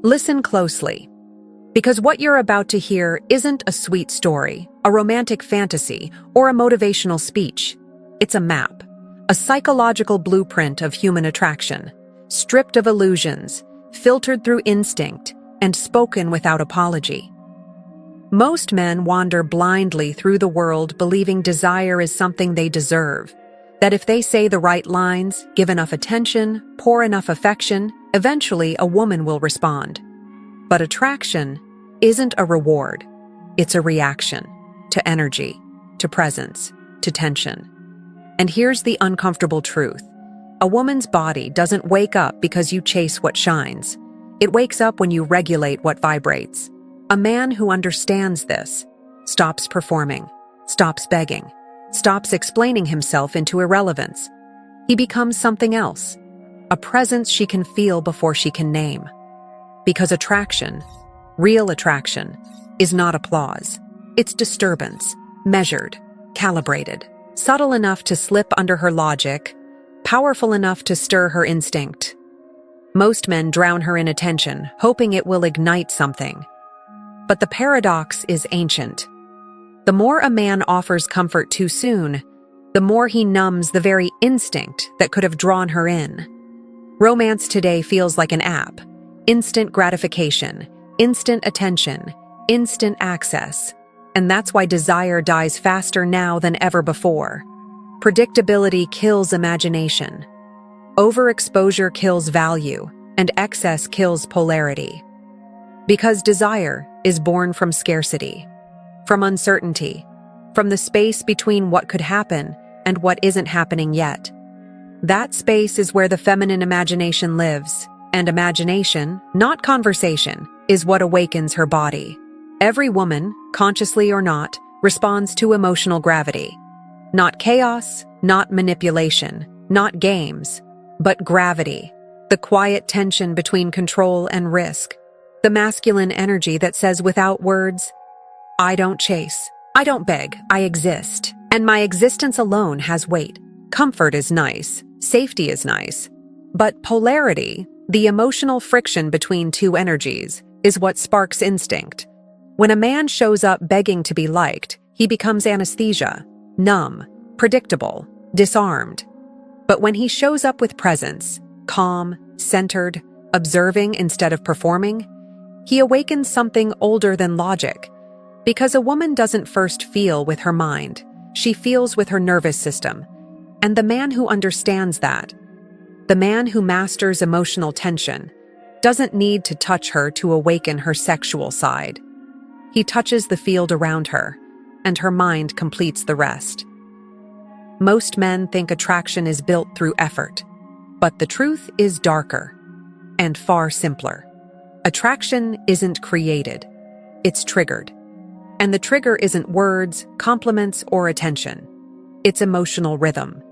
Listen closely, because what you're about to hear isn't a sweet story, a romantic fantasy, or a motivational speech. It's a map, a psychological blueprint of human attraction, stripped of illusions, filtered through instinct, and spoken without apology. Most men wander blindly through the world believing desire is something they deserve, that if they say the right lines, give enough attention, pour enough affection, eventually a woman will respond. But attraction isn't a reward. It's a reaction to energy, to presence, to tension. And here's the uncomfortable truth. A woman's body doesn't wake up because you chase what shines. It wakes up when you regulate what vibrates. A man who understands this stops performing, stops begging, stops explaining himself into irrelevance. He becomes something else, a presence she can feel before she can name. Because attraction, real attraction, is not applause. It's disturbance, measured, calibrated, subtle enough to slip under her logic, powerful enough to stir her instinct. Most men drown her in attention, hoping it will ignite something. But the paradox is ancient. The more a man offers comfort too soon, the more he numbs the very instinct that could have drawn her in. Romance today feels like an app. Instant gratification, instant attention, instant access. And that's why desire dies faster now than ever before. Predictability kills imagination. Overexposure kills value, and excess kills polarity. Because desire is born from scarcity, from uncertainty, from the space between what could happen and what isn't happening yet. That space is where the feminine imagination lives, and imagination, not conversation, is what awakens her body. Every woman, consciously or not, responds to emotional gravity. Not chaos, not manipulation, not games, but gravity, the quiet tension between control and risk. The masculine energy that says without words, I don't chase, I don't beg, I exist. And my existence alone has weight. Comfort is nice, safety is nice. But polarity, the emotional friction between two energies, is what sparks instinct. When a man shows up begging to be liked, he becomes anesthesia, numb, predictable, disarmed. But when he shows up with presence, calm, centered, observing instead of performing, he awakens something older than logic. Because a woman doesn't first feel with her mind, she feels with her nervous system. And the man who understands that, the man who masters emotional tension, doesn't need to touch her to awaken her sexual side. He touches the field around her, and her mind completes the rest. Most men think attraction is built through effort, but the truth is darker and far simpler. Attraction isn't created, it's triggered. And the trigger isn't words, compliments, or attention. It's emotional rhythm,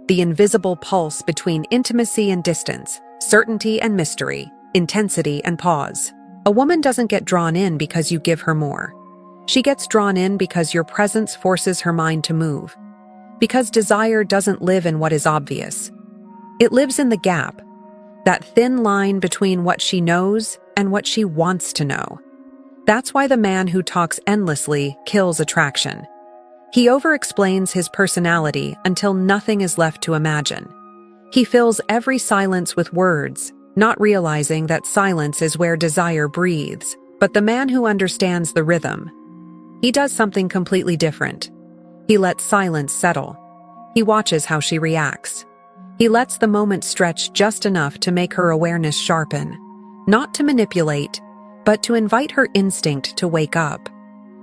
the invisible pulse between intimacy and distance, certainty and mystery, intensity and pause. A woman doesn't get drawn in because you give her more. She gets drawn in because your presence forces her mind to move. Because desire doesn't live in what is obvious. It lives in the gap, that thin line between what she knows and what she wants to know. That's why the man who talks endlessly kills attraction. He over-explains his personality until nothing is left to imagine. He fills every silence with words, not realizing that silence is where desire breathes. But the man who understands the rhythm, he does something completely different. He lets silence settle. He watches how she reacts. He lets the moment stretch just enough to make her awareness sharpen, not to manipulate, but to invite her instinct to wake up.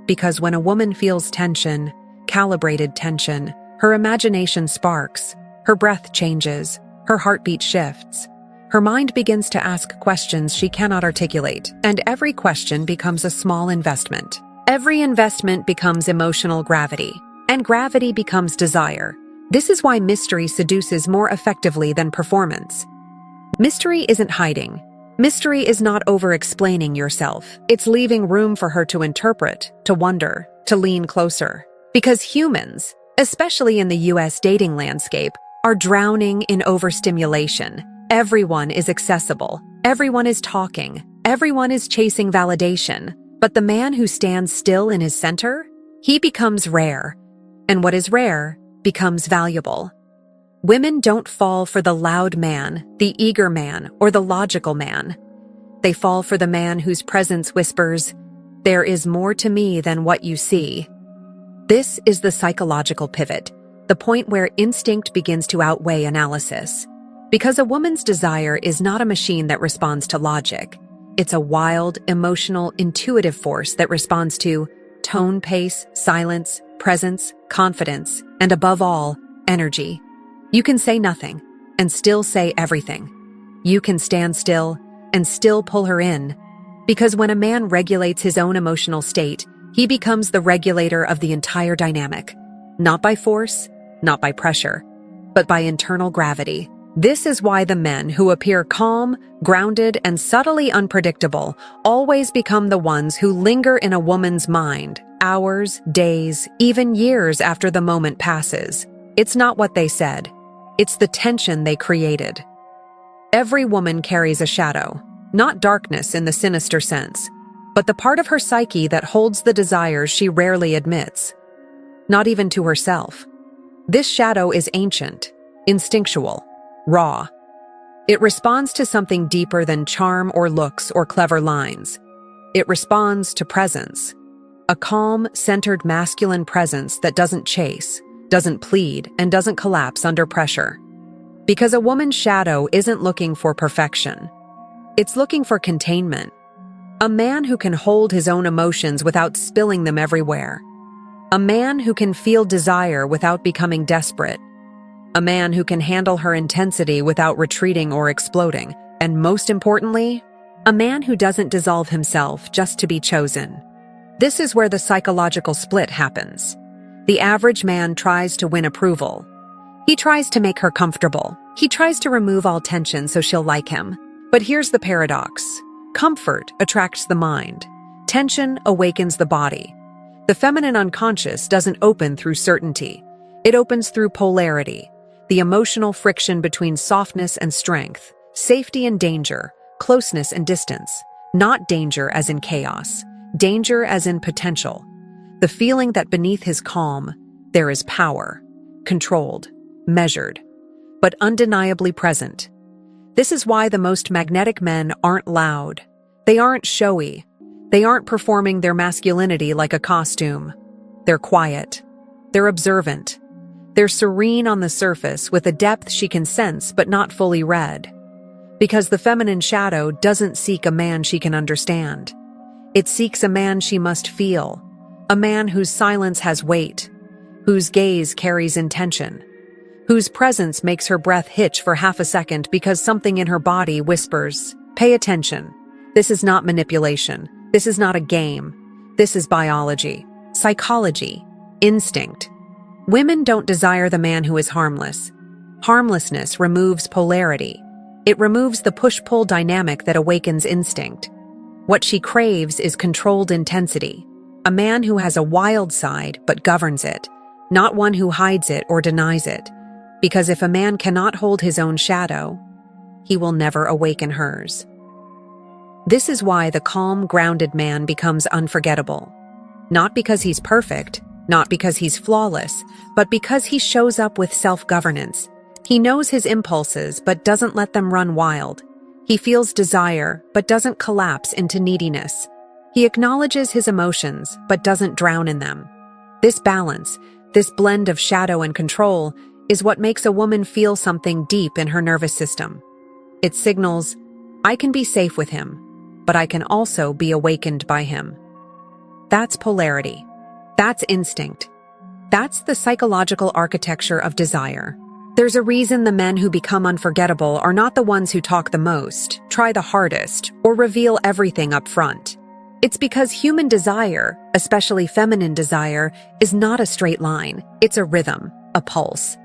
Because when a woman feels tension, calibrated tension, her imagination sparks, her breath changes, her heartbeat shifts. Her mind begins to ask questions she cannot articulate, and every question becomes a small investment. Every investment becomes emotional gravity, and gravity becomes desire. This is why mystery seduces more effectively than performance. Mystery isn't hiding. Mystery is not over-explaining yourself. It's leaving room for her to interpret, to wonder, to lean closer. Because humans, especially in the US dating landscape, are drowning in overstimulation. Everyone is accessible. Everyone is talking. Everyone is chasing validation, but the man who stands still in his center, he becomes rare, and what is rare becomes valuable. Women don't fall for the loud man, the eager man, or the logical man. They fall for the man whose presence whispers, "There is more to me than what you see." This is the psychological pivot, the point where instinct begins to outweigh analysis. Because a woman's desire is not a machine that responds to logic. It's a wild, emotional, intuitive force that responds to tone, pace, silence, presence, confidence, and above all, energy. You can say nothing and still say everything. You can stand still and still pull her in. Because when a man regulates his own emotional state, he becomes the regulator of the entire dynamic. Not by force, not by pressure, but by internal gravity. This is why the men who appear calm, grounded, and subtly unpredictable always become the ones who linger in a woman's mind, hours, days, even years after the moment passes. It's not what they said. It's the tension they created. Every woman carries a shadow, not darkness in the sinister sense, but the part of her psyche that holds the desires she rarely admits, not even to herself. This shadow is ancient, instinctual, raw. It responds to something deeper than charm or looks or clever lines. It responds to presence, a calm, centered masculine presence that doesn't chase, doesn't plead, and doesn't collapse under pressure. Because a woman's shadow isn't looking for perfection. It's looking for containment. A man who can hold his own emotions without spilling them everywhere. A man who can feel desire without becoming desperate. A man who can handle her intensity without retreating or exploding. And most importantly, a man who doesn't dissolve himself just to be chosen. This is where the psychological split happens. The average man tries to win approval. He tries to make her comfortable. He tries to remove all tension so she'll like him. But here's the paradox. Comfort attracts the mind. Tension awakens the body. The feminine unconscious doesn't open through certainty. It opens through polarity, the emotional friction between softness and strength, safety and danger, closeness and distance. Not danger as in chaos, danger as in potential. The feeling that beneath his calm, there is power, controlled, measured, but undeniably present. This is why the most magnetic men aren't loud. They aren't showy. They aren't performing their masculinity like a costume. They're quiet. They're observant. They're serene on the surface with a depth she can sense but not fully read. Because the feminine shadow doesn't seek a man she can understand. It seeks a man she must feel. A man whose silence has weight, whose gaze carries intention, whose presence makes her breath hitch for half a second because something in her body whispers, "Pay attention. This is not manipulation. This is not a game. This is biology, psychology, instinct." Women don't desire the man who is harmless. Harmlessness removes polarity. It removes the push-pull dynamic that awakens instinct. What she craves is controlled intensity. A man who has a wild side but governs it, not one who hides it or denies it. Because if a man cannot hold his own shadow, he will never awaken hers. This is why the calm, grounded man becomes unforgettable. Not because he's perfect, not because he's flawless, but because he shows up with self-governance. He knows his impulses but doesn't let them run wild. He feels desire but doesn't collapse into neediness. He acknowledges his emotions but doesn't drown in them. This balance, this blend of shadow and control, is what makes a woman feel something deep in her nervous system. It signals, I can be safe with him, but I can also be awakened by him. That's polarity. That's instinct. That's the psychological architecture of desire. There's a reason the men who become unforgettable are not the ones who talk the most, try the hardest, or reveal everything up front. It's because human desire, especially feminine desire, is not a straight line. It's a rhythm, a pulse,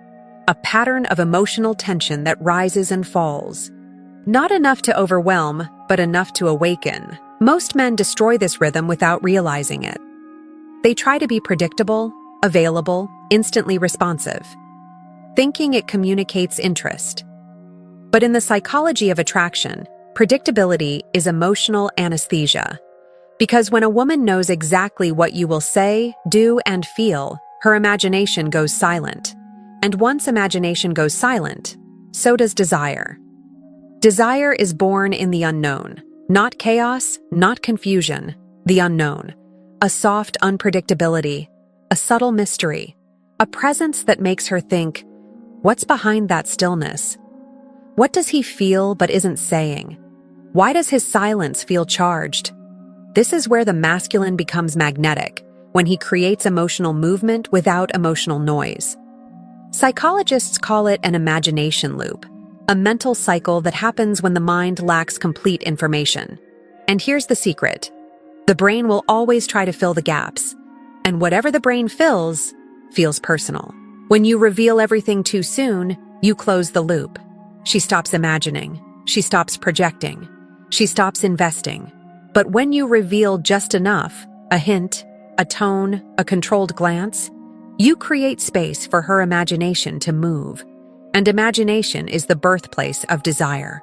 a pattern of emotional tension that rises and falls. Not enough to overwhelm, but enough to awaken. Most men destroy this rhythm without realizing it. They try to be predictable, available, instantly responsive, thinking it communicates interest. But in the psychology of attraction, Predictability is emotional anesthesia. Because when a woman knows exactly what you will say, do, and feel, her imagination goes silent. And once imagination goes silent, so does desire. Desire is born in the unknown. Not chaos, not confusion, the unknown. A soft unpredictability, a subtle mystery, a presence that makes her think, what's behind that stillness? What does he feel but isn't saying? Why does his silence feel charged? This is where the masculine becomes magnetic, when he creates emotional movement without emotional noise. Psychologists call it an imagination loop, a mental cycle that happens when the mind lacks complete information. And here's the secret. The brain will always try to fill the gaps, and whatever the brain fills, feels personal. When you reveal everything too soon, you close the loop. She stops imagining. She stops projecting. She stops investing. But when you reveal just enough, a hint, a tone, a controlled glance, you create space for her imagination to move. And imagination is the birthplace of desire.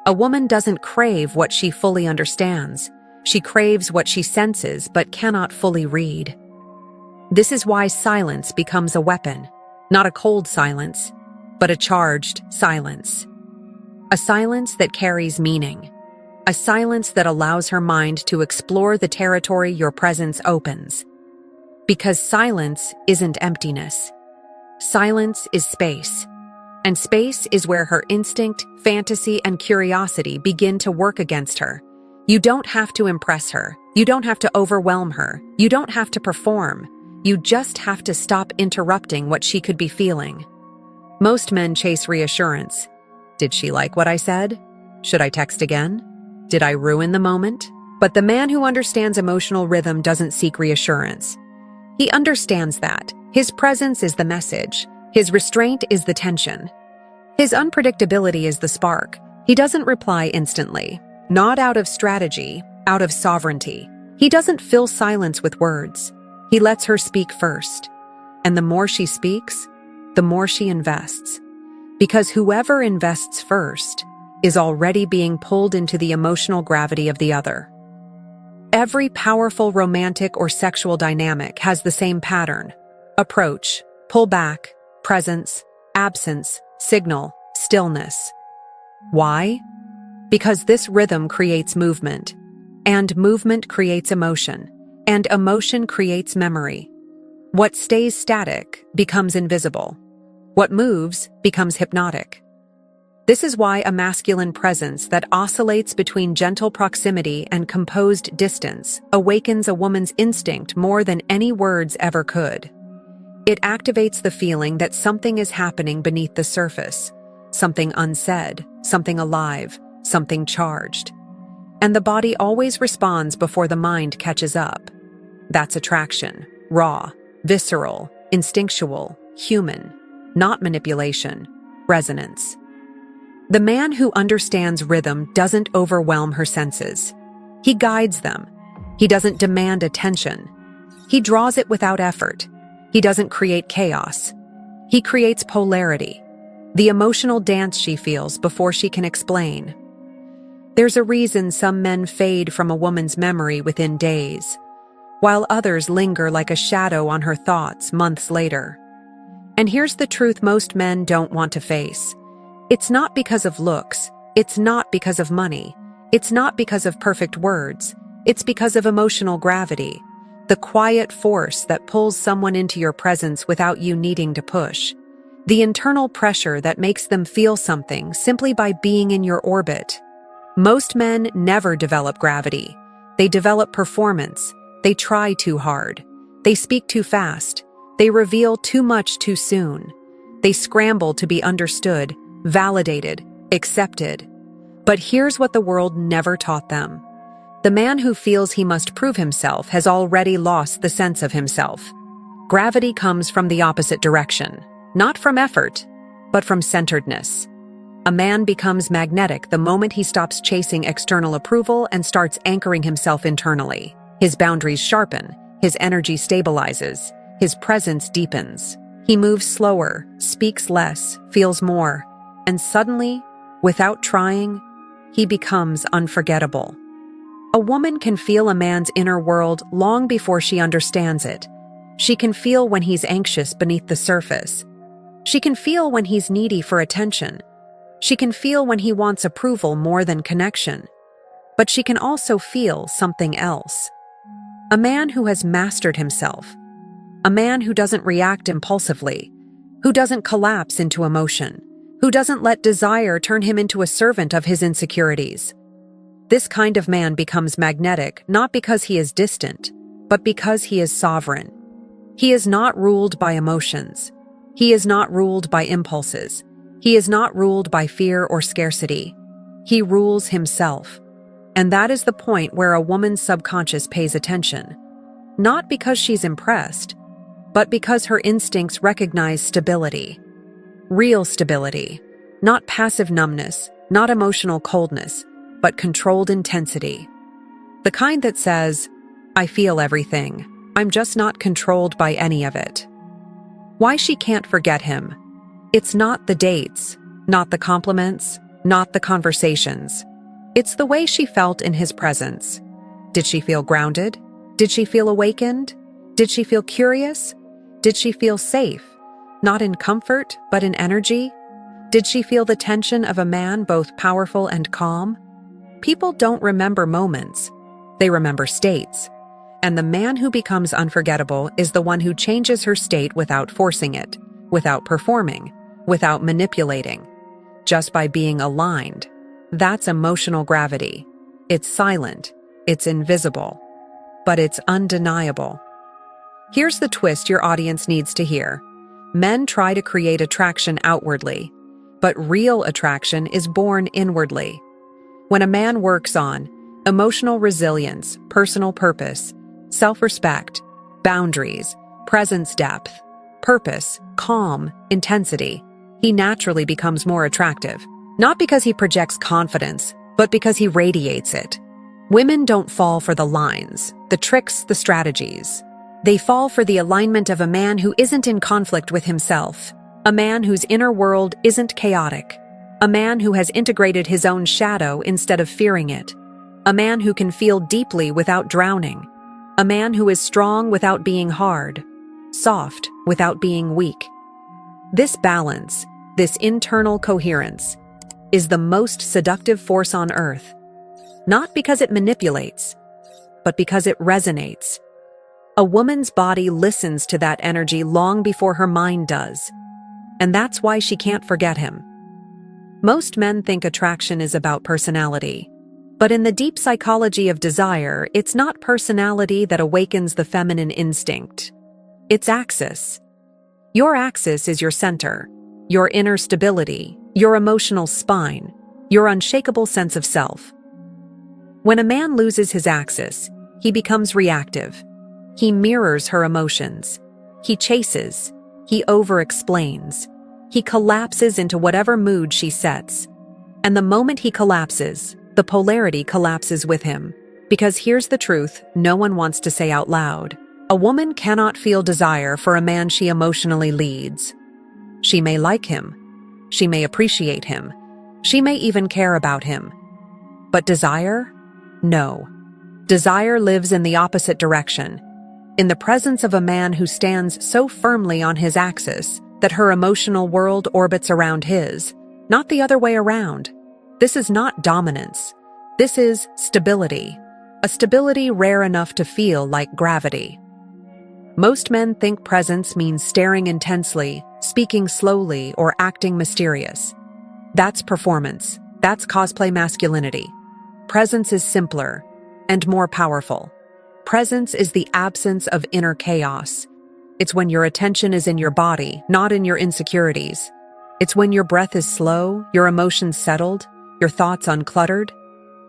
A woman doesn't crave what she fully understands. She craves what she senses but cannot fully read. This is why silence becomes a weapon, not a cold silence, but a charged silence. A silence that carries meaning. A silence that allows her mind to explore the territory your presence opens. Because silence isn't emptiness. Silence is space. And space is where her instinct, fantasy, and curiosity begin to work against her. You don't have to impress her. You don't have to overwhelm her. You don't have to perform. You just have to stop interrupting what she could be feeling. Most men chase reassurance. Did she like what I said? Should I text again? Did I ruin the moment? But the man who understands emotional rhythm doesn't seek reassurance. He understands that his presence is the message. His restraint is the tension. His unpredictability is the spark. He doesn't reply instantly. Not out of strategy, out of sovereignty. He doesn't fill silence with words. He lets her speak first. And the more she speaks, the more she invests. Because whoever invests first is already being pulled into the emotional gravity of the other. Every powerful romantic or sexual dynamic has the same pattern. Approach, pull back, presence, absence, signal, stillness. Why? Because this rhythm creates movement, and movement creates emotion, and emotion creates memory. What stays static becomes invisible. What moves becomes hypnotic. This is why a masculine presence that oscillates between gentle proximity and composed distance awakens a woman's instinct more than any words ever could. It activates the feeling that something is happening beneath the surface, something unsaid, something alive, something charged. And the body always responds before the mind catches up. That's attraction, raw, visceral, instinctual, human, not manipulation, resonance. The man who understands rhythm doesn't overwhelm her senses. He guides them. He doesn't demand attention. He draws it without effort. He doesn't create chaos. He creates polarity, the emotional dance she feels before she can explain. There's a reason some men fade from a woman's memory within days, while others linger like a shadow on her thoughts months later. And here's the truth most men don't want to face. It's not because of looks. It's not because of money. It's not because of perfect words. It's because of emotional gravity, the quiet force that pulls someone into your presence without you needing to push. The internal pressure that makes them feel something simply by being in your orbit. Most men never develop gravity. They develop performance. They try too hard. They speak too fast. They reveal too much too soon. They scramble to be understood, validated, accepted. But here's what the world never taught them. The man who feels he must prove himself has already lost the sense of himself. Gravity comes from the opposite direction, not from effort, but from centeredness. A man becomes magnetic the moment he stops chasing external approval and starts anchoring himself internally. His boundaries sharpen, his energy stabilizes, his presence deepens. He moves slower, speaks less, feels more. And suddenly, without trying, he becomes unforgettable. A woman can feel a man's inner world long before she understands it. She can feel when he's anxious beneath the surface. She can feel when he's needy for attention. She can feel when he wants approval more than connection. But she can also feel something else. A man who has mastered himself. A man who doesn't react impulsively, who doesn't collapse into emotion, who doesn't let desire turn him into a servant of his insecurities. This kind of man becomes magnetic not because he is distant, but because he is sovereign. He is not ruled by emotions. He is not ruled by impulses. He is not ruled by fear or scarcity. He rules himself. And that is the point where a woman's subconscious pays attention. Not because she's impressed, but because her instincts recognize stability. Real stability. Not passive numbness, not emotional coldness, but controlled intensity. The kind that says, I feel everything. I'm just not controlled by any of it. Why she can't forget him. It's not the dates, not the compliments, not the conversations. It's the way she felt in his presence. Did she feel grounded? Did she feel awakened? Did she feel curious? Did she feel safe? Not in comfort, but in energy? Did she feel the tension of a man both powerful and calm? People don't remember moments. They remember states. And the man who becomes unforgettable is the one who changes her state without forcing it, without performing, without manipulating, just by being aligned. That's emotional gravity. It's silent, it's invisible, but it's undeniable. Here's the twist your audience needs to hear. Men try to create attraction outwardly, but real attraction is born inwardly. When a man works on emotional resilience, personal purpose, self-respect, boundaries, presence depth, purpose, calm, intensity, he naturally becomes more attractive. Not because he projects confidence, but because he radiates it. Women don't fall for the lines, the tricks, the strategies. They fall for the alignment of a man who isn't in conflict with himself, a man whose inner world isn't chaotic, a man who has integrated his own shadow instead of fearing it, a man who can feel deeply without drowning, a man who is strong without being hard, soft without being weak. This balance, this internal coherence, is the most seductive force on earth, not because it manipulates, but because it resonates. A woman's body listens to that energy long before her mind does, and that's why she can't forget him. Most men think attraction is about personality, but in the deep psychology of desire, it's not personality that awakens the feminine instinct. It's axis. Your axis is your center, your inner stability, your emotional spine, your unshakable sense of self. When a man loses his axis, he becomes reactive. He mirrors her emotions. He chases. He over-explains. He collapses into whatever mood she sets. And the moment he collapses, the polarity collapses with him. Because here's the truth no one wants to say out loud. A woman cannot feel desire for a man she emotionally leads. She may like him. She may appreciate him. She may even care about him. But desire? No. Desire lives in the opposite direction. In the presence of a man who stands so firmly on his axis that her emotional world orbits around his, not the other way around. This is not dominance. This is stability, a stability rare enough to feel like gravity. Most men think presence means staring intensely, speaking slowly, or acting mysterious. That's performance. That's cosplay masculinity. Presence is simpler and more powerful. Presence is the absence of inner chaos. It's when your attention is in your body, not in your insecurities. It's when your breath is slow, your emotions settled, your thoughts uncluttered.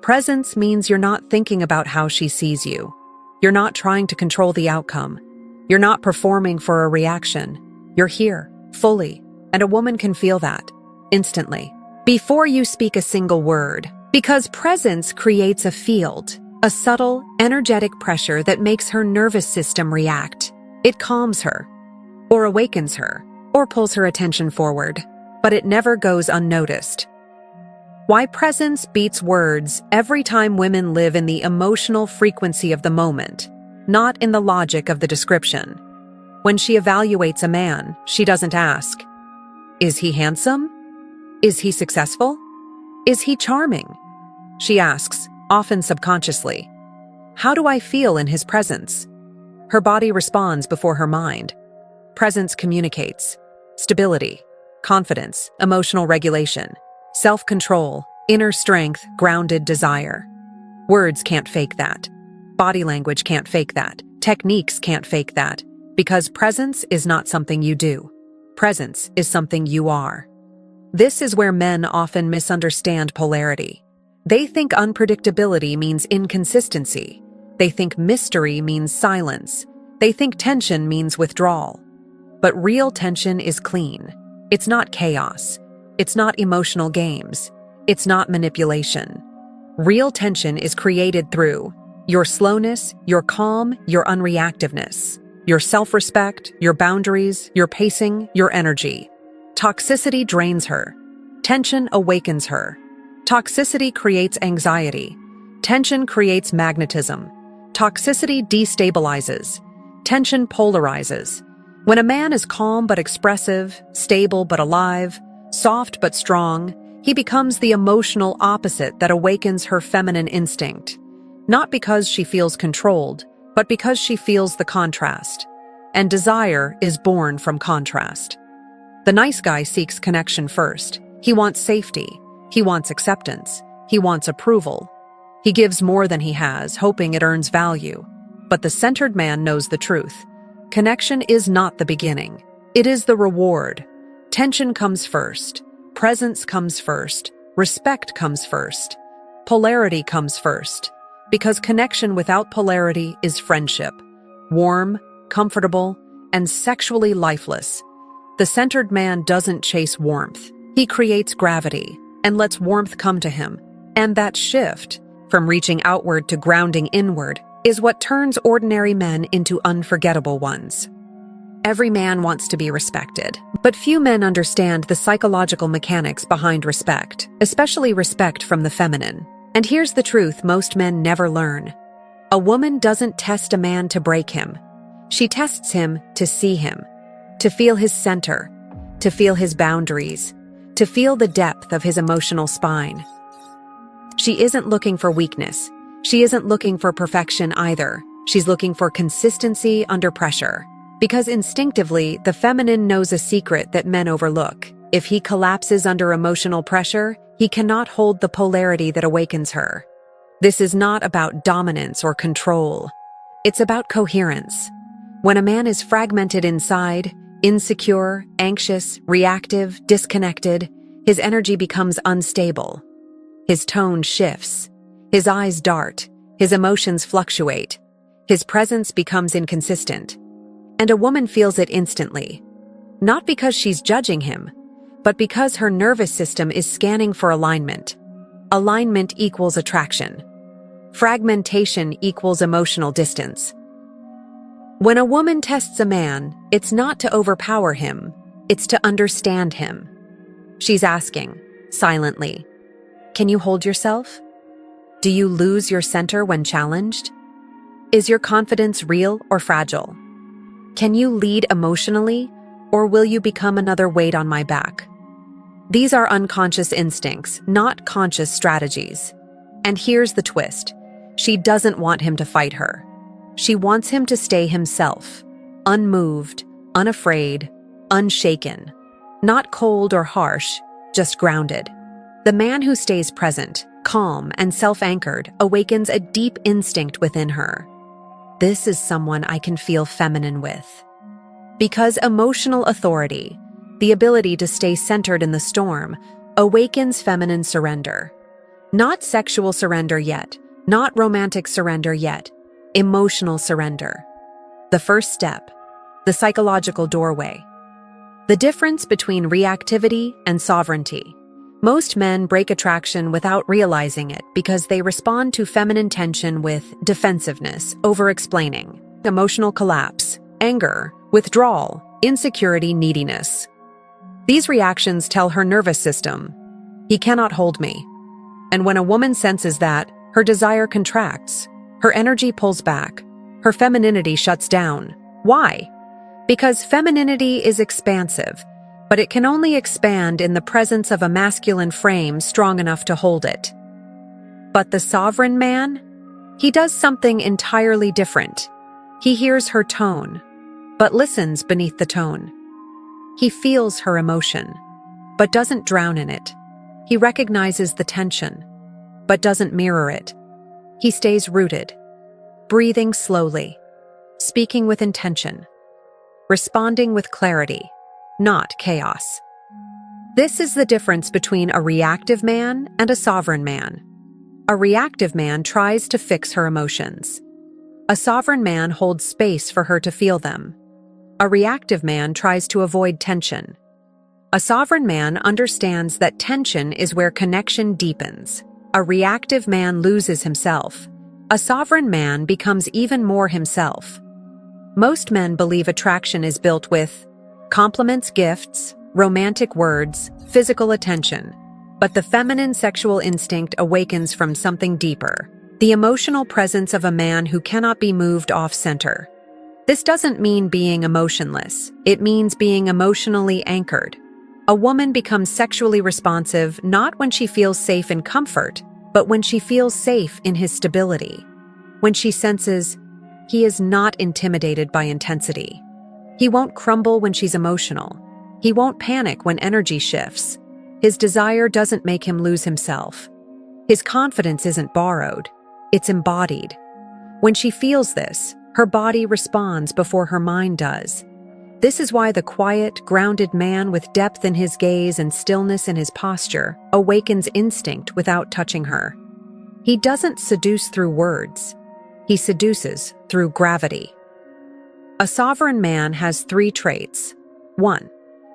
Presence means you're not thinking about how she sees you. You're not trying to control the outcome. You're not performing for a reaction. You're here, fully, and a woman can feel that, instantly, before you speak a single word. Because presence creates a field, a subtle, energetic pressure that makes her nervous system react. It calms her, or awakens her, or pulls her attention forward, but it never goes unnoticed. Why presence beats words every time women live in the emotional frequency of the moment, not in the logic of the description. When she evaluates a man, she doesn't ask, is he handsome? Is he successful? Is he charming? She asks, often subconsciously, how do I feel in his presence? Her body responds before her mind. Presence communicates stability, confidence, emotional regulation, self-control, inner strength, grounded desire. Words can't fake that. Body language can't fake that. Techniques can't fake that. Because presence is not something you do. Presence is something you are. This is where men often misunderstand polarity. They think unpredictability means inconsistency. They think mystery means silence. They think tension means withdrawal. But real tension is clean. It's not chaos. It's not emotional games. It's not manipulation. Real tension is created through your slowness, your calm, your unreactiveness, your self-respect, your boundaries, your pacing, your energy. Toxicity drains her. Tension awakens her. Toxicity creates anxiety. Tension creates magnetism. Toxicity destabilizes. Tension polarizes. When a man is calm but expressive, stable but alive, soft but strong, he becomes the emotional opposite that awakens her feminine instinct. Not because she feels controlled, but because she feels the contrast. And desire is born from contrast. The nice guy seeks connection first. He wants safety. He wants acceptance. He wants approval. He gives more than he has, hoping it earns value. But the centered man knows the truth. Connection is not the beginning. It is the reward. Tension comes first. Presence comes first. Respect comes first. Polarity comes first. Because connection without polarity is friendship. Warm, comfortable, and sexually lifeless. The centered man doesn't chase warmth. He creates gravity and lets warmth come to him. And that shift, from reaching outward to grounding inward, is what turns ordinary men into unforgettable ones. Every man wants to be respected, but few men understand the psychological mechanics behind respect, especially respect from the feminine. And here's the truth most men never learn. A woman doesn't test a man to break him. She tests him to see him, to feel his center, to feel his boundaries, to feel the depth of his emotional spine. She isn't looking for weakness. She isn't looking for perfection either. She's looking for consistency under pressure. Because instinctively, the feminine knows a secret that men overlook. If he collapses under emotional pressure, he cannot hold the polarity that awakens her. This is not about dominance or control. It's about coherence. When a man is fragmented inside, insecure, anxious, reactive, disconnected, his energy becomes unstable. His tone shifts. His eyes dart. His emotions fluctuate. His presence becomes inconsistent. And a woman feels it instantly. Not because she's judging him, but because her nervous system is scanning for alignment. Alignment equals attraction. Fragmentation equals emotional distance. When a woman tests a man, it's not to overpower him, it's to understand him. She's asking, silently, can you hold yourself? Do you lose your center when challenged? Is your confidence real or fragile? Can you lead emotionally, or will you become another weight on my back? These are unconscious instincts, not conscious strategies. And here's the twist. She doesn't want him to fight her. She wants him to stay himself, unmoved, unafraid, unshaken. Not cold or harsh, just grounded. The man who stays present, calm, and self-anchored awakens a deep instinct within her. This is someone I can feel feminine with. Because emotional authority, the ability to stay centered in the storm, awakens feminine surrender. Not sexual surrender yet, not romantic surrender yet, emotional surrender. The first step, the psychological doorway. The difference between reactivity and sovereignty. Most men break attraction without realizing it because they respond to feminine tension with defensiveness, over-explaining, emotional collapse, anger, withdrawal, insecurity, neediness. These reactions tell her nervous system, he cannot hold me. And when a woman senses that, her desire contracts, her energy pulls back, her femininity shuts down. Why? Because femininity is expansive, but it can only expand in the presence of a masculine frame strong enough to hold it. But the sovereign man? He does something entirely different. He hears her tone, but listens beneath the tone. He feels her emotion, but doesn't drown in it. He recognizes the tension, but doesn't mirror it. He stays rooted, breathing slowly, speaking with intention, responding with clarity, not chaos. This is the difference between a reactive man and a sovereign man. A reactive man tries to fix her emotions. A sovereign man holds space for her to feel them. A reactive man tries to avoid tension. A sovereign man understands that tension is where connection deepens. A reactive man loses himself. A sovereign man becomes even more himself. Most men believe attraction is built with compliments, gifts, romantic words, physical attention. But the feminine sexual instinct awakens from something deeper, the emotional presence of a man who cannot be moved off-center. This doesn't mean being emotionless. It means being emotionally anchored. A woman becomes sexually responsive not when she feels safe in comfort, but when she feels safe in his stability. When she senses he is not intimidated by intensity. He won't crumble when she's emotional. He won't panic when energy shifts. His desire doesn't make him lose himself. His confidence isn't borrowed. It's embodied. When she feels this, her body responds before her mind does. This is why the quiet, grounded man with depth in his gaze and stillness in his posture awakens instinct without touching her. He doesn't seduce through words. He seduces through gravity. A sovereign man has 3 traits. 1.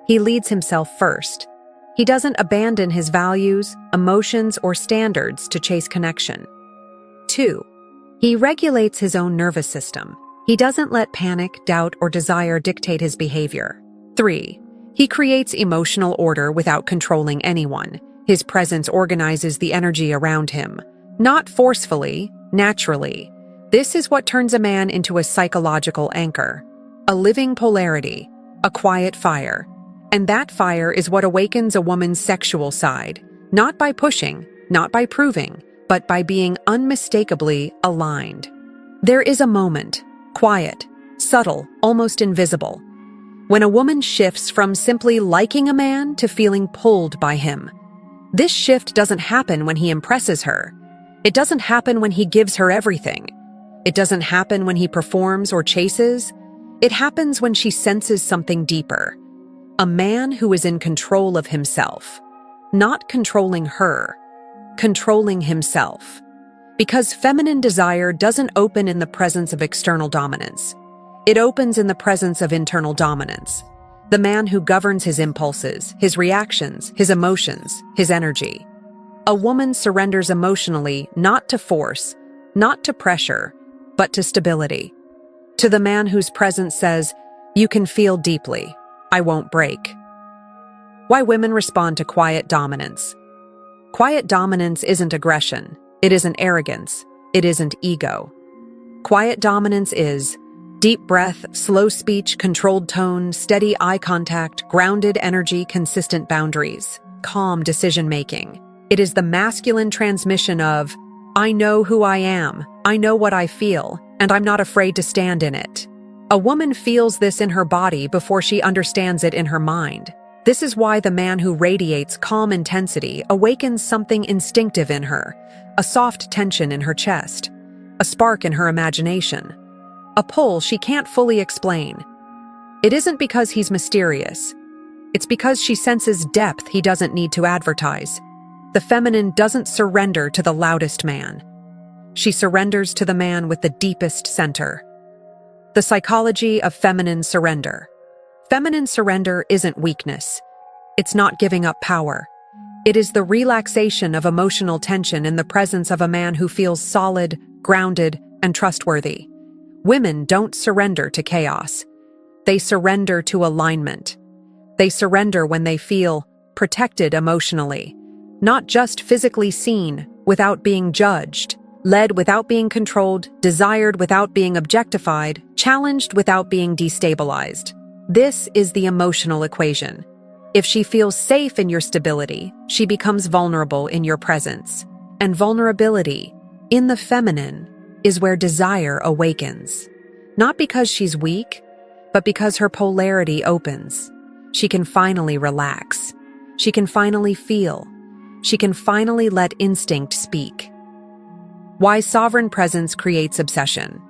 He leads himself first. He doesn't abandon his values, emotions, or standards to chase connection. 2. He regulates his own nervous system. He doesn't let panic, doubt, or desire dictate his behavior. 3. He creates emotional order without controlling anyone. His presence organizes the energy around him. Not forcefully, naturally. This is what turns a man into a psychological anchor. A living polarity. A quiet fire. And that fire is what awakens a woman's sexual side. Not by pushing, not by proving, but by being unmistakably aligned. There is a moment, quiet, subtle, almost invisible, when a woman shifts from simply liking a man to feeling pulled by him. This shift doesn't happen when he impresses her. It doesn't happen when he gives her everything. It doesn't happen when he performs or chases. It happens when she senses something deeper. A man who is in control of himself. Not controlling her. Controlling himself. Because feminine desire doesn't open in the presence of external dominance. It opens in the presence of internal dominance. The man who governs his impulses, his reactions, his emotions, his energy. A woman surrenders emotionally not to force, not to pressure, but to stability. To the man whose presence says, "You can feel deeply. I won't break." Why women respond to quiet dominance. Quiet dominance isn't aggression. It isn't arrogance. It isn't ego. Quiet dominance is deep breath, slow speech, controlled tone, steady eye contact, grounded energy, consistent boundaries, calm decision-making. It is the masculine transmission of, "I know who I am, I know what I feel, and I'm not afraid to stand in it." A woman feels this in her body before she understands it in her mind. This is why the man who radiates calm intensity awakens something instinctive in her, a soft tension in her chest, a spark in her imagination, a pull she can't fully explain. It isn't because he's mysterious. It's because she senses depth he doesn't need to advertise. The feminine doesn't surrender to the loudest man. She surrenders to the man with the deepest center. The psychology of feminine surrender. Feminine surrender isn't weakness. It's not giving up power. It is the relaxation of emotional tension in the presence of a man who feels solid, grounded, and trustworthy. Women don't surrender to chaos. They surrender to alignment. They surrender when they feel protected emotionally, not just physically seen without being judged, led without being controlled, desired without being objectified, challenged without being destabilized. This is the emotional equation. If she feels safe in your stability, she becomes vulnerable in your presence. And vulnerability, in the feminine, is where desire awakens. Not because she's weak, but because her polarity opens. She can finally relax. She can finally feel. She can finally let instinct speak. Why sovereign presence creates obsession.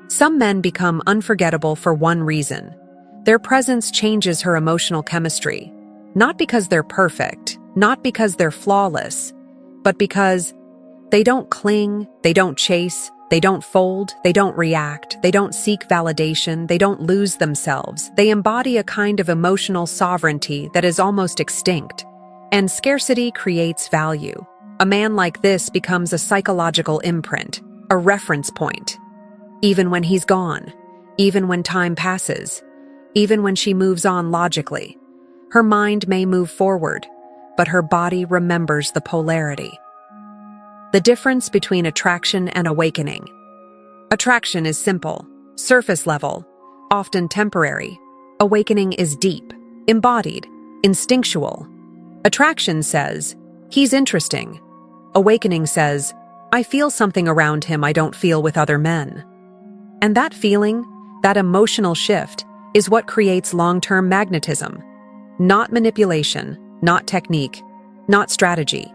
Some men become unforgettable for one reason. Their presence changes her emotional chemistry. Not because they're perfect, not because they're flawless, but because they don't cling, they don't chase, they don't fold, they don't react, they don't seek validation, they don't lose themselves. They embody a kind of emotional sovereignty that is almost extinct. And scarcity creates value. A man like this becomes a psychological imprint, a reference point. Even when he's gone, even when time passes, even when she moves on logically, her mind may move forward, but her body remembers the polarity. The difference between attraction and awakening. Attraction is simple, surface level, often temporary. Awakening is deep, embodied, instinctual. Attraction says, he's interesting. Awakening says, I feel something around him I don't feel with other men. And that feeling, that emotional shift, is what creates long-term magnetism. Not manipulation, not technique, not strategy,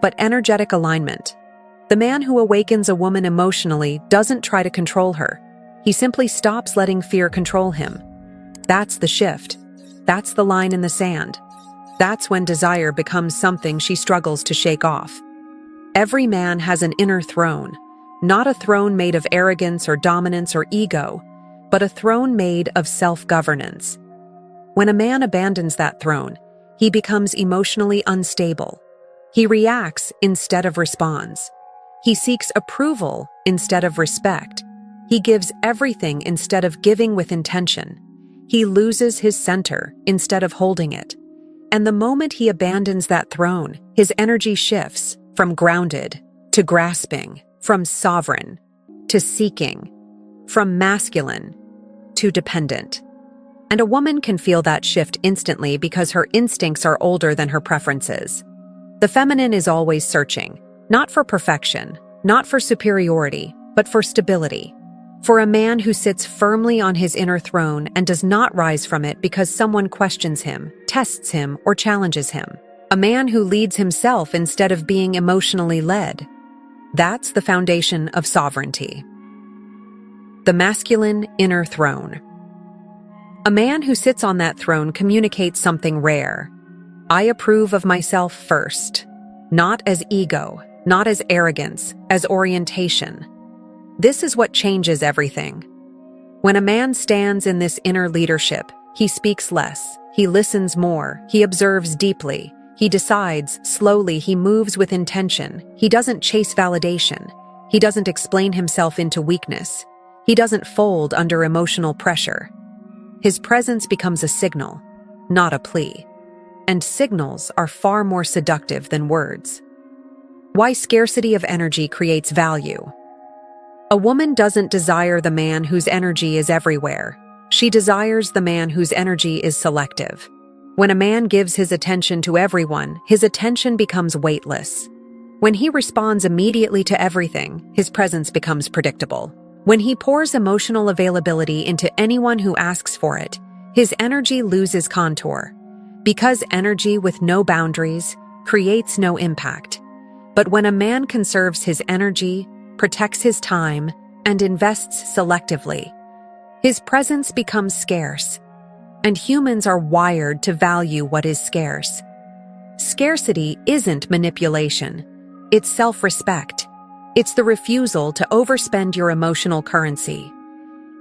but energetic alignment. The man who awakens a woman emotionally doesn't try to control her. He simply stops letting fear control him. That's the shift. That's the line in the sand. That's when desire becomes something she struggles to shake off. Every man has an inner throne, not a throne made of arrogance or dominance or ego, but a throne made of self-governance. When a man abandons that throne, he becomes emotionally unstable. He reacts instead of responds. He seeks approval instead of respect. He gives everything instead of giving with intention. He loses his center instead of holding it. And the moment he abandons that throne, his energy shifts from grounded to grasping, from sovereign to seeking, from masculine to dependent. And a woman can feel that shift instantly because her instincts are older than her preferences. The feminine is always searching, not for perfection, not for superiority, but for stability. For a man who sits firmly on his inner throne and does not rise from it because someone questions him, tests him, or challenges him. A man who leads himself instead of being emotionally led. That's the foundation of sovereignty. The masculine inner throne. A man who sits on that throne communicates something rare. I approve of myself first, not as ego, not as arrogance, as orientation. This is what changes everything. When a man stands in this inner leadership, he speaks less, he listens more, he observes deeply, he decides slowly, he moves with intention, he doesn't chase validation, he doesn't explain himself into weakness, he doesn't fold under emotional pressure. His presence becomes a signal, not a plea. And signals are far more seductive than words. Why scarcity of energy creates value. A woman doesn't desire the man whose energy is everywhere. She desires the man whose energy is selective. When a man gives his attention to everyone, his attention becomes weightless. When he responds immediately to everything, his presence becomes predictable. When he pours emotional availability into anyone who asks for it, his energy loses contour. Because energy with no boundaries creates no impact. But when a man conserves his energy, protects his time, and invests selectively, his presence becomes scarce. And humans are wired to value what is scarce. Scarcity isn't manipulation. It's self-respect. It's the refusal to overspend your emotional currency.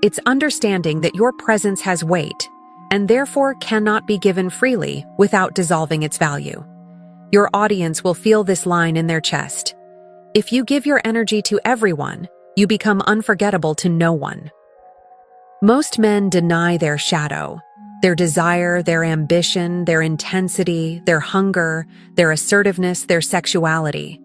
It's understanding that your presence has weight and therefore cannot be given freely without dissolving its value. Your audience will feel this line in their chest. If you give your energy to everyone, you become unforgettable to no one. Most men deny their shadow. Their desire, their ambition, their intensity, their hunger, their assertiveness, their sexuality.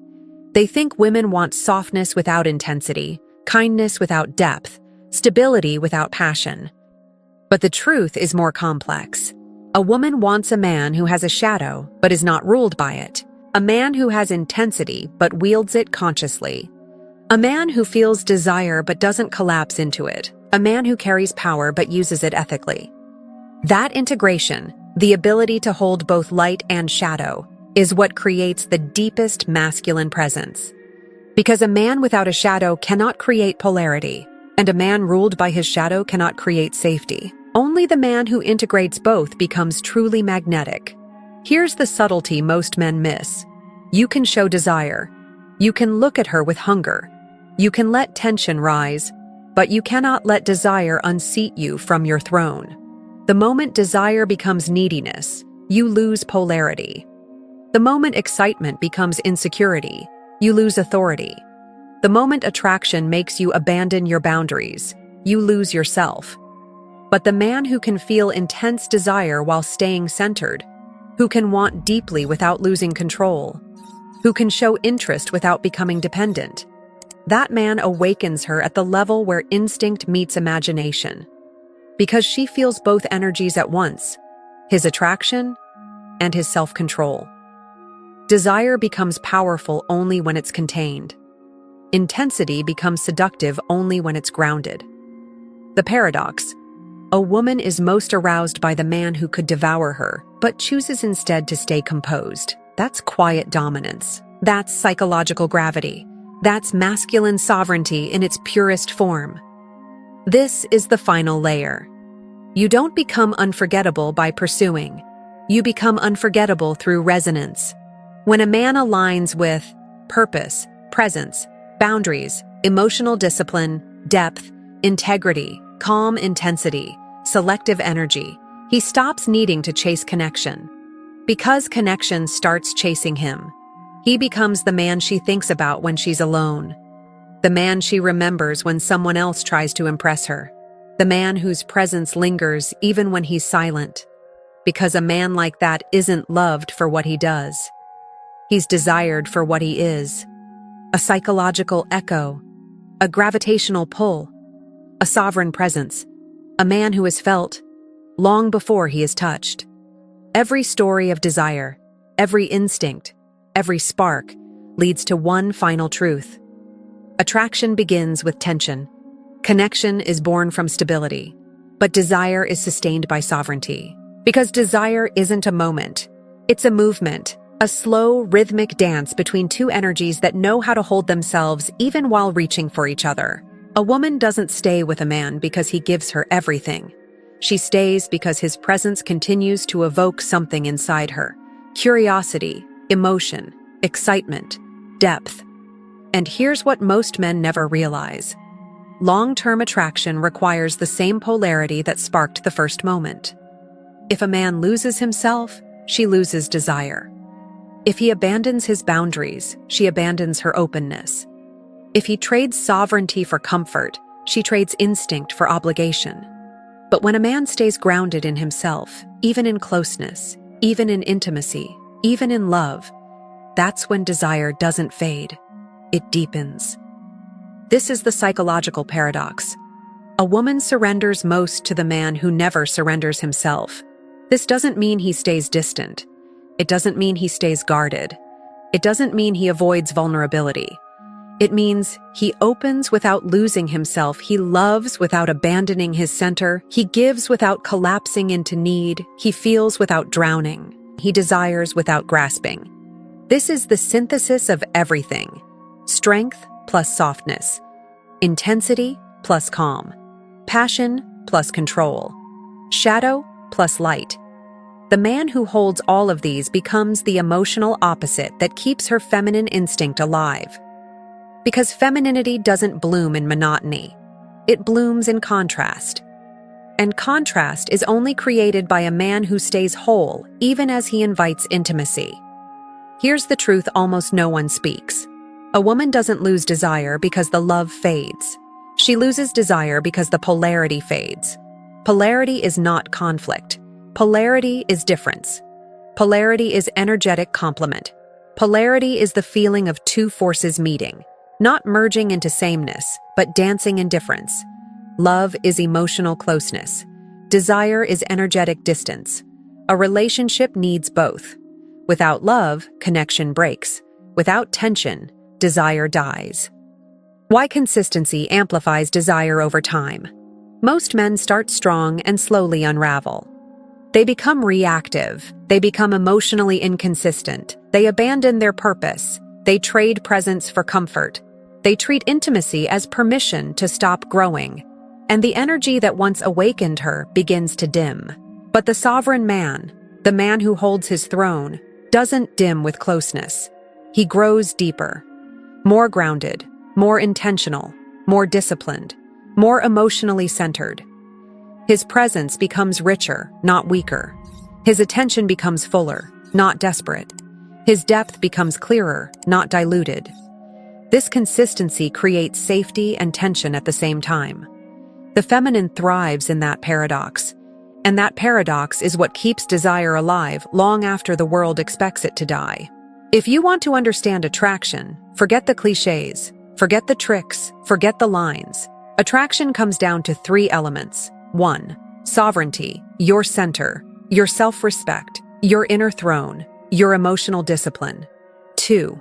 They think women want softness without intensity, kindness without depth, stability without passion. But the truth is more complex. A woman wants a man who has a shadow but is not ruled by it. A man who has intensity but wields it consciously. A man who feels desire but doesn't collapse into it. A man who carries power but uses it ethically. That integration, the ability to hold both light and shadow, is what creates the deepest masculine presence. Because a man without a shadow cannot create polarity, and a man ruled by his shadow cannot create safety. Only the man who integrates both becomes truly magnetic. Here's the subtlety most men miss. You can show desire. You can look at her with hunger. You can let tension rise, but you cannot let desire unseat you from your throne. The moment desire becomes neediness, you lose polarity. The moment excitement becomes insecurity, you lose authority. The moment attraction makes you abandon your boundaries, you lose yourself. But the man who can feel intense desire while staying centered, who can want deeply without losing control, who can show interest without becoming dependent, that man awakens her at the level where instinct meets imagination. Because she feels both energies at once, his attraction and his self-control. Desire becomes powerful only when it's contained. Intensity becomes seductive only when it's grounded. The paradox: a woman is most aroused by the man who could devour her, but chooses instead to stay composed. That's quiet dominance. That's psychological gravity. That's masculine sovereignty in its purest form. This is the final layer. You don't become unforgettable by pursuing. You become unforgettable through resonance. When a man aligns with purpose, presence, boundaries, emotional discipline, depth, integrity, calm intensity, selective energy, he stops needing to chase connection. Because connection starts chasing him, he becomes the man she thinks about when she's alone. The man she remembers when someone else tries to impress her. The man whose presence lingers even when he's silent. Because a man like that isn't loved for what he does. He's desired for what he is. A psychological echo. A gravitational pull. A sovereign presence. A man who is felt long before he is touched. Every story of desire, every instinct, every spark leads to one final truth. Attraction begins with tension. Connection is born from stability. But desire is sustained by sovereignty. Because desire isn't a moment. It's a movement. A slow, rhythmic dance between two energies that know how to hold themselves even while reaching for each other. A woman doesn't stay with a man because he gives her everything. She stays because his presence continues to evoke something inside her. Curiosity, emotion, excitement, depth. And here's what most men never realize. Long-term attraction requires the same polarity that sparked the first moment. If a man loses himself, she loses desire. If he abandons his boundaries, she abandons her openness. If he trades sovereignty for comfort, she trades instinct for obligation. But when a man stays grounded in himself, even in closeness, even in intimacy, even in love, that's when desire doesn't fade. It deepens. This is the psychological paradox. A woman surrenders most to the man who never surrenders himself. This doesn't mean he stays distant. It doesn't mean he stays guarded. It doesn't mean he avoids vulnerability. It means he opens without losing himself. He loves without abandoning his center. He gives without collapsing into need. He feels without drowning. He desires without grasping. This is the synthesis of everything. Strength plus softness. Intensity plus calm. Passion plus control. Shadow plus light. The man who holds all of these becomes the emotional opposite that keeps her feminine instinct alive. Because femininity doesn't bloom in monotony. It blooms in contrast. And contrast is only created by a man who stays whole, even as he invites intimacy. Here's the truth almost no one speaks. A woman doesn't lose desire because the love fades. She loses desire because the polarity fades. Polarity is not conflict. Polarity is difference. Polarity is energetic complement. Polarity is the feeling of two forces meeting, not merging into sameness, but dancing in difference. Love is emotional closeness. Desire is energetic distance. A relationship needs both. Without love, connection breaks. Without tension, desire dies. Why consistency amplifies desire over time? Most men start strong and slowly unravel. They become reactive. They become emotionally inconsistent. They abandon their purpose. They trade presence for comfort. They treat intimacy as permission to stop growing. And the energy that once awakened her begins to dim. But the sovereign man, the man who holds his throne, doesn't dim with closeness. He grows deeper, more grounded, more intentional, more disciplined, more emotionally centered. His presence becomes richer, not weaker. His attention becomes fuller, not desperate. His depth becomes clearer, not diluted. This consistency creates safety and tension at the same time. The feminine thrives in that paradox, and that paradox is what keeps desire alive long after the world expects it to die. If you want to understand attraction, forget the cliches, forget the tricks, forget the lines. Attraction comes down to three elements. 1. Sovereignty, your center, your self-respect, your inner throne, your emotional discipline. 2.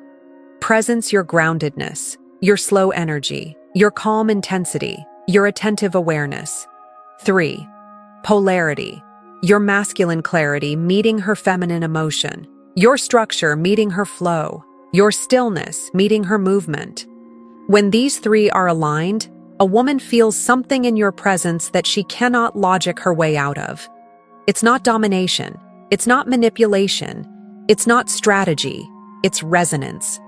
Presence, your groundedness, your slow energy, your calm intensity, your attentive awareness. 3. Polarity, your masculine clarity meeting her feminine emotion, your structure meeting her flow, your stillness meeting her movement. When these three are aligned, a woman feels something in your presence that she cannot logic her way out of. It's not domination, it's not manipulation, it's not strategy, it's resonance.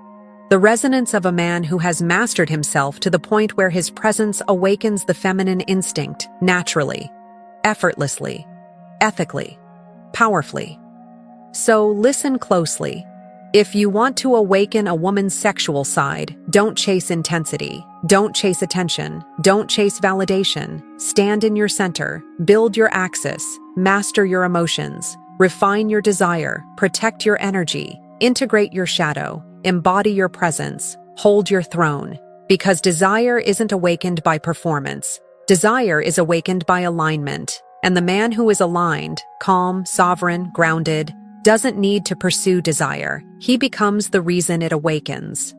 The resonance of a man who has mastered himself to the point where his presence awakens the feminine instinct naturally, effortlessly, ethically, powerfully. So listen closely. If you want to awaken a woman's sexual side, don't chase intensity, don't chase attention, don't chase validation. Stand in your center, build your axis, master your emotions, refine your desire, protect your energy, integrate your shadow, embody your presence, hold your throne. Because desire isn't awakened by performance. Desire is awakened by alignment. And the man who is aligned, calm, sovereign, grounded, doesn't need to pursue desire. He becomes the reason it awakens.